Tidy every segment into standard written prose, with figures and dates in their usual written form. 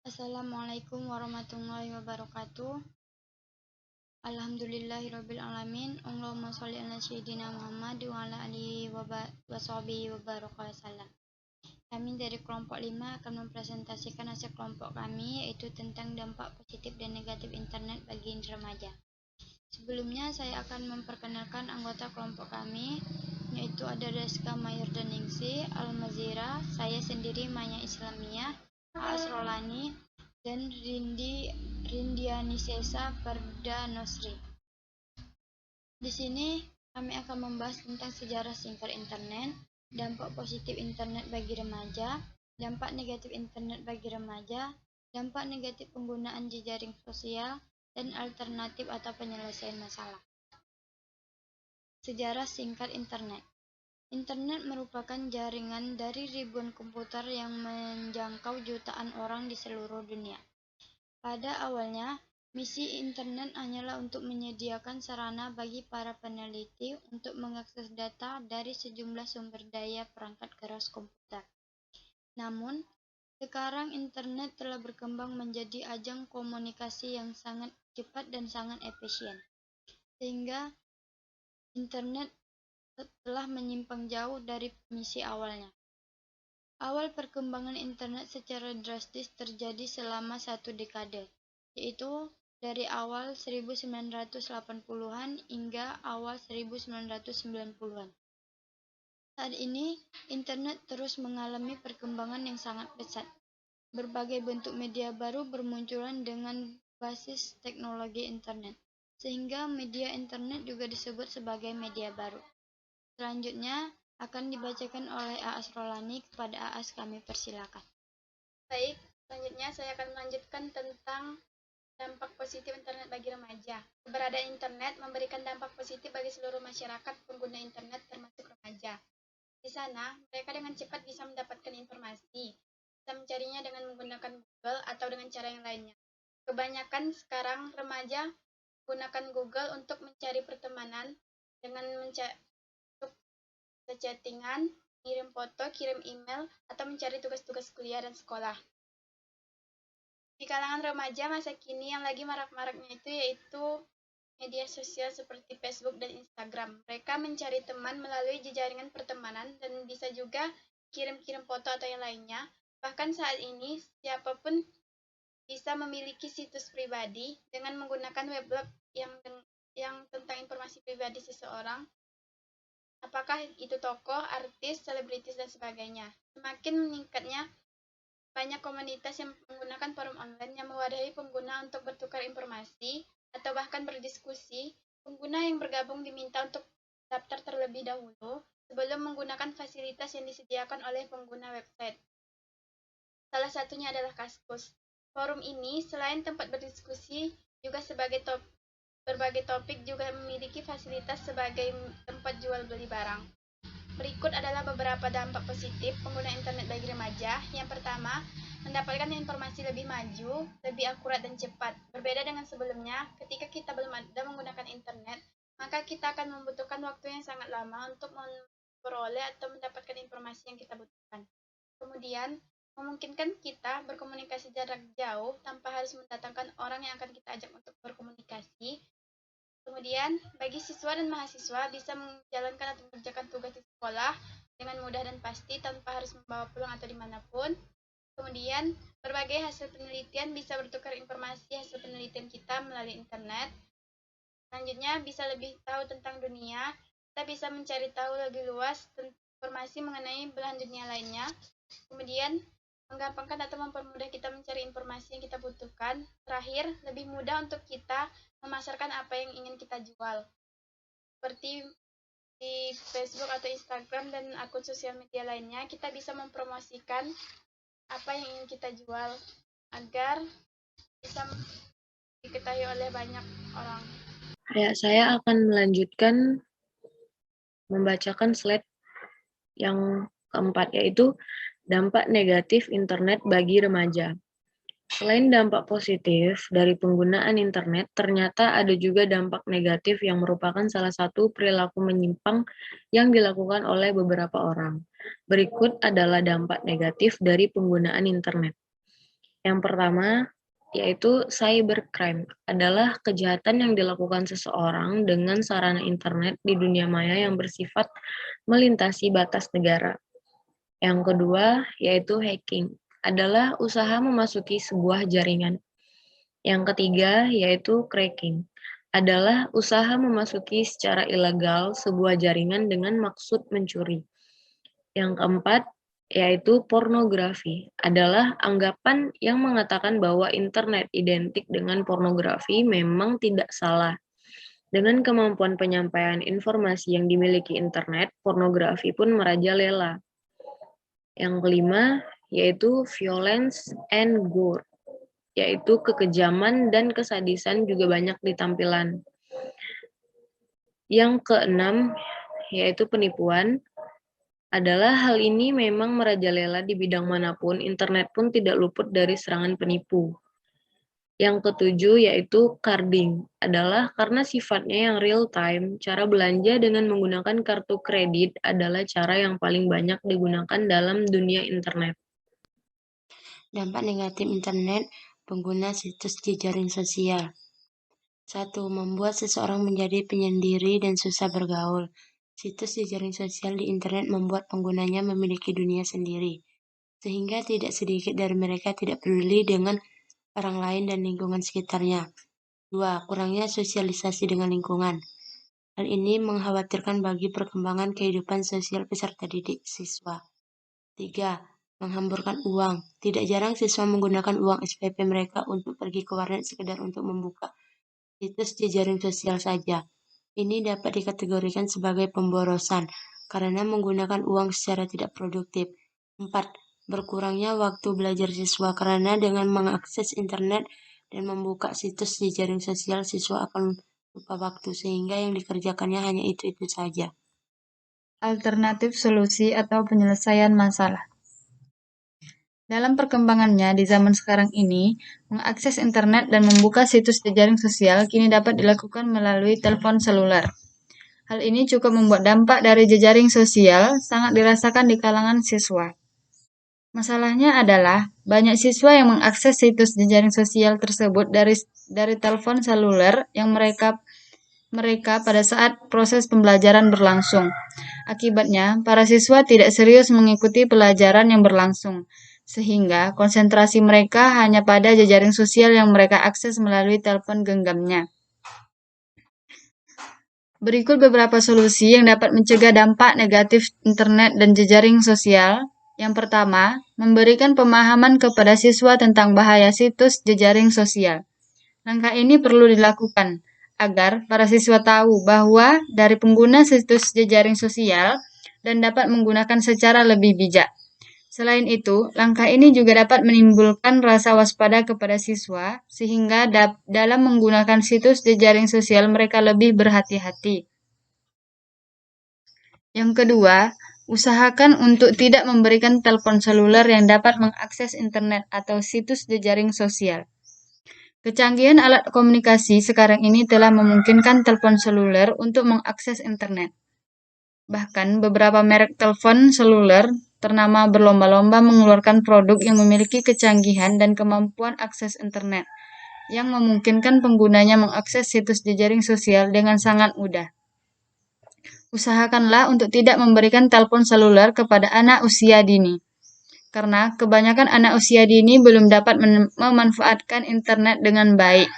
Assalamualaikum warahmatullahi wabarakatuh. Alhamdulillahirabbil alamin. Allahumma shalli ala sayyidina Muhammad wa ala alihi wa sahbihi wa baraka wasallam. Kami dari kelompok 5 akan mempresentasikan hasil kelompok kami, yaitu tentang dampak positif dan negatif internet bagi remaja. Sebelumnya saya akan memperkenalkan anggota kelompok kami, yaitu ada Rizka Mayurdaningsi, Al-Mazira, saya sendiri Maya Islamiyah, Aas Rolani, dan Rindianisesa Farda Nosri. Di sini kami akan membahas tentang sejarah singkat internet, dampak positif internet bagi remaja, dampak negatif internet bagi remaja, dampak negatif penggunaan jejaring sosial, dan alternatif atau penyelesaian masalah. Sejarah singkat internet. Internet merupakan jaringan dari ribuan komputer yang menjangkau jutaan orang di seluruh dunia. Pada awalnya, misi internet hanyalah untuk menyediakan sarana bagi para peneliti untuk mengakses data dari sejumlah sumber daya perangkat keras komputer. Namun, sekarang internet telah berkembang menjadi ajang komunikasi yang sangat cepat dan sangat efisien, sehingga internet telah menyimpang jauh dari misi awalnya. Awal perkembangan internet secara drastis terjadi selama satu dekade, yaitu dari awal 1980-an hingga awal 1990-an. Saat ini, internet terus mengalami perkembangan yang sangat pesat. Berbagai bentuk media baru bermunculan dengan basis teknologi internet, sehingga media internet juga disebut sebagai media baru. Selanjutnya akan dibacakan oleh Aas Rolani. Kepada Aas kami persilakan. Baik, selanjutnya saya akan melanjutkan tentang dampak positif internet bagi remaja. Keberadaan internet memberikan dampak positif bagi seluruh masyarakat pengguna internet termasuk remaja. Di sana, mereka dengan cepat bisa mendapatkan informasi, bisa mencarinya dengan menggunakan Google atau dengan cara yang lainnya. Kebanyakan sekarang remaja menggunakan Google untuk mencari pertemanan dengan chattingan, kirim foto, kirim email, atau mencari tugas-tugas kuliah dan sekolah. Di kalangan remaja masa kini yang lagi marak-maraknya yaitu media sosial seperti Facebook dan Instagram. Mereka mencari teman melalui jejaring pertemanan dan bisa juga kirim-kirim foto atau yang lainnya. Bahkan saat ini, siapapun bisa memiliki situs pribadi dengan menggunakan weblog yang tentang informasi pribadi seseorang, apakah itu tokoh, artis, selebritis, dan sebagainya. Semakin meningkatnya banyak komunitas yang menggunakan forum online yang mewadahi pengguna untuk bertukar informasi atau bahkan berdiskusi. Pengguna yang bergabung diminta untuk daftar terlebih dahulu sebelum menggunakan fasilitas yang disediakan oleh pengguna website. Salah satunya adalah Kaskus. Forum ini selain tempat berdiskusi juga sebagai berbagai topik juga memiliki fasilitas sebagai tempat jual beli barang. Berikut adalah beberapa dampak positif pengguna internet bagi remaja. Yang pertama, mendapatkan informasi lebih maju, lebih akurat dan cepat. Berbeda dengan sebelumnya, ketika kita belum ada menggunakan internet, maka kita akan membutuhkan waktu yang sangat lama untuk memperoleh atau mendapatkan informasi yang kita butuhkan. Kemudian, memungkinkan kita berkomunikasi jarak jauh tanpa harus mendatangkan orang yang akan kita ajak untuk berkomunikasi. Kemudian, bagi siswa dan mahasiswa bisa menjalankan atau mengerjakan tugas di sekolah dengan mudah dan pasti tanpa harus membawa pulang atau dimanapun. Kemudian, berbagai hasil penelitian bisa bertukar informasi hasil penelitian kita melalui internet. Selanjutnya, bisa lebih tahu tentang dunia. Kita bisa mencari tahu lebih luas informasi mengenai belahan dunia lainnya. Kemudian, menggampangkan atau mempermudah kita mencari informasi yang kita butuhkan. Terakhir, lebih mudah untuk kita memasarkan apa yang ingin kita jual. Seperti di Facebook atau Instagram dan akun sosial media lainnya, kita bisa mempromosikan apa yang ingin kita jual agar bisa diketahui oleh banyak orang. Ya, saya akan melanjutkan membacakan slide yang keempat, yaitu dampak negatif internet bagi remaja. Selain dampak positif dari penggunaan internet, ternyata ada juga dampak negatif yang merupakan salah satu perilaku menyimpang yang dilakukan oleh beberapa orang. Berikut adalah dampak negatif dari penggunaan internet. Yang pertama, yaitu cybercrime, adalah kejahatan yang dilakukan seseorang dengan sarana internet di dunia maya yang bersifat melintasi batas negara. Yang kedua, yaitu hacking, adalah usaha memasuki sebuah jaringan. Yang ketiga, yaitu cracking, adalah usaha memasuki secara ilegal sebuah jaringan dengan maksud mencuri. Yang keempat, yaitu pornografi, adalah anggapan yang mengatakan bahwa internet identik dengan pornografi memang tidak salah. Dengan kemampuan penyampaian informasi yang dimiliki internet, pornografi pun merajalela. Yang kelima, yaitu violence and gore, yaitu kekejaman dan kesadisan juga banyak ditampilan. Yang keenam, yaitu penipuan, adalah hal ini memang merajalela di bidang manapun, internet pun tidak luput dari serangan penipu. Yang ketujuh yaitu carding, adalah karena sifatnya yang real time, cara belanja dengan menggunakan kartu kredit adalah cara yang paling banyak digunakan dalam dunia internet. Dampak negatif internet pengguna situs jejaring sosial. 1. Membuat seseorang menjadi penyendiri dan susah bergaul. Situs jejaring sosial di internet membuat penggunanya memiliki dunia sendiri, sehingga tidak sedikit dari mereka tidak peduli dengan orang lain dan lingkungan sekitarnya. 2. Kurangnya sosialisasi dengan lingkungan. Hal ini mengkhawatirkan bagi perkembangan kehidupan sosial peserta didik siswa. 3. Menghamburkan uang. Tidak jarang siswa menggunakan uang SPP mereka untuk pergi ke warnet sekedar untuk membuka situs jejaring sosial saja. Ini dapat dikategorikan sebagai pemborosan karena menggunakan uang secara tidak produktif. 4. Berkurangnya waktu belajar siswa karena dengan mengakses internet dan membuka situs jejaring sosial, siswa akan lupa waktu sehingga yang dikerjakannya hanya itu-itu saja. Alternatif solusi atau penyelesaian masalah. Dalam perkembangannya di zaman sekarang ini, mengakses internet dan membuka situs jejaring sosial kini dapat dilakukan melalui telepon seluler. Hal ini cukup membuat dampak dari jejaring sosial sangat dirasakan di kalangan siswa. Masalahnya adalah banyak siswa yang mengakses situs jejaring sosial tersebut dari telepon seluler yang mereka pada saat proses pembelajaran berlangsung. Akibatnya, para siswa tidak serius mengikuti pelajaran yang berlangsung, sehingga konsentrasi mereka hanya pada jejaring sosial yang mereka akses melalui telepon genggamnya. Berikut beberapa solusi yang dapat mencegah dampak negatif internet dan jejaring sosial. Yang pertama, memberikan pemahaman kepada siswa tentang bahaya situs jejaring sosial. Langkah ini perlu dilakukan agar para siswa tahu bahwa dari pengguna situs jejaring sosial dan dapat menggunakan secara lebih bijak. Selain itu, langkah ini juga dapat menimbulkan rasa waspada kepada siswa, sehingga dalam menggunakan situs jejaring sosial mereka lebih berhati-hati. Yang kedua, usahakan untuk tidak memberikan telepon seluler yang dapat mengakses internet atau situs jejaring sosial. Kecanggihan alat komunikasi sekarang ini telah memungkinkan telepon seluler untuk mengakses internet. Bahkan beberapa merek telepon seluler ternama berlomba-lomba mengeluarkan produk yang memiliki kecanggihan dan kemampuan akses internet, yang memungkinkan penggunanya mengakses situs jejaring sosial dengan sangat mudah. Usahakanlah untuk tidak memberikan telepon seluler kepada anak usia dini, karena kebanyakan anak usia dini belum dapat memanfaatkan internet dengan baik.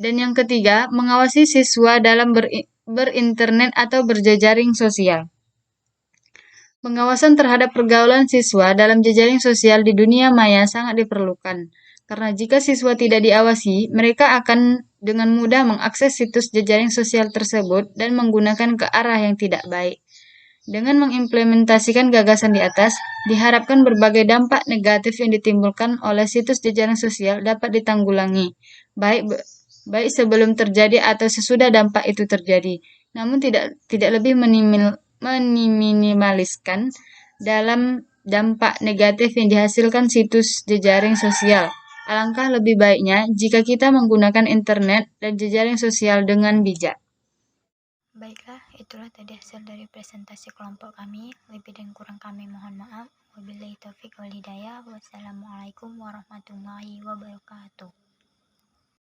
Dan yang ketiga, mengawasi siswa dalam berinternet atau berjejaring sosial. Pengawasan terhadap pergaulan siswa dalam jejaring sosial di dunia maya sangat diperlukan, karena jika siswa tidak diawasi, mereka akan dengan mudah mengakses situs jejaring sosial tersebut dan menggunakan ke arah yang tidak baik. Dengan mengimplementasikan gagasan di atas, diharapkan berbagai dampak negatif yang ditimbulkan oleh situs jejaring sosial dapat ditanggulangi, baik sebelum terjadi atau sesudah dampak itu terjadi, namun tidak lebih meminimaliskan dalam dampak negatif yang dihasilkan situs jejaring sosial. Alangkah lebih baiknya jika kita menggunakan internet dan jejaring sosial dengan bijak. Baiklah, itulah tadi hasil dari presentasi kelompok kami. Lebih dan kurang kami mohon maaf. Wabillahi taufiq wal hidayah. Wassalamualaikum warahmatullahi wabarakatuh.